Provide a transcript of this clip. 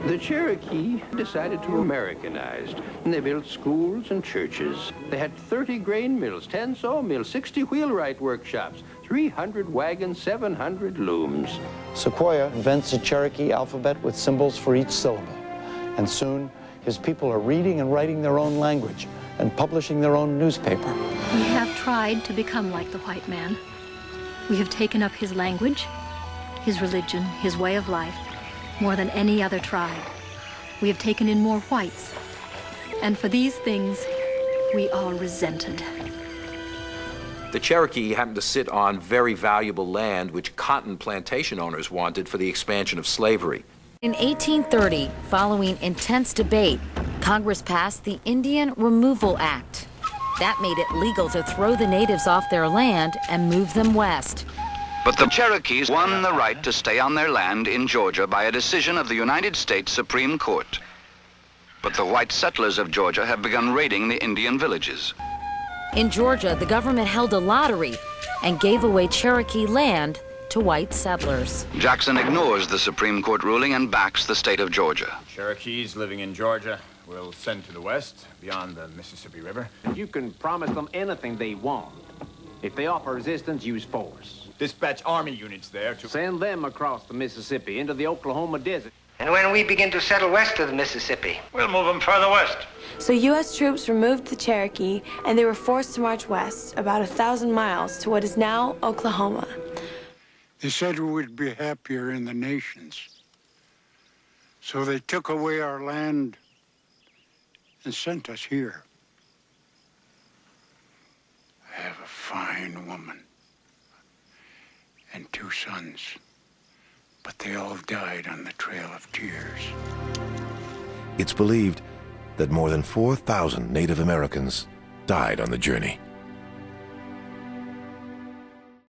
The Cherokee decided to Americanize, and they built schools and churches. They had 30 grain mills, 10 sawmills, 60 wheelwright workshops, 300 wagons, 700 looms. Sequoia invents a Cherokee alphabet with symbols for each syllable. And soon, his people are reading and writing their own language and publishing their own newspaper. We have tried to become like the white man. We have taken up his language, his religion, his way of life, more than any other tribe. We have taken in more whites. And for these things, we are resented. The Cherokee happened to sit on very valuable land which cotton plantation owners wanted for the expansion of slavery. In 1830, following intense debate, Congress passed the Indian Removal Act. That made it legal to throw the natives off their land and move them west. But the Cherokees won the right to stay on their land in Georgia by a decision of the United States Supreme Court. But the white settlers of Georgia have begun raiding the Indian villages. In Georgia, the government held a lottery and gave away Cherokee land to white settlers. Jackson ignores the Supreme Court ruling and backs the state of Georgia. Cherokees living in Georgia will send to the west, beyond the Mississippi River. You can promise them anything they want. If they offer resistance, use force. Dispatch army units there to Send them across the Mississippi into the Oklahoma desert. And when we begin to settle west of the Mississippi, we'll move them further west. So U.S. troops removed the Cherokee, and they were forced to march west about 1,000 miles to what is now Oklahoma. They said we would be happier in the nations. So they took away our land and sent us here. I have a fine woman and 2 sons, but they all died on the Trail of Tears. It's believed that more than 4,000 Native Americans died on the journey.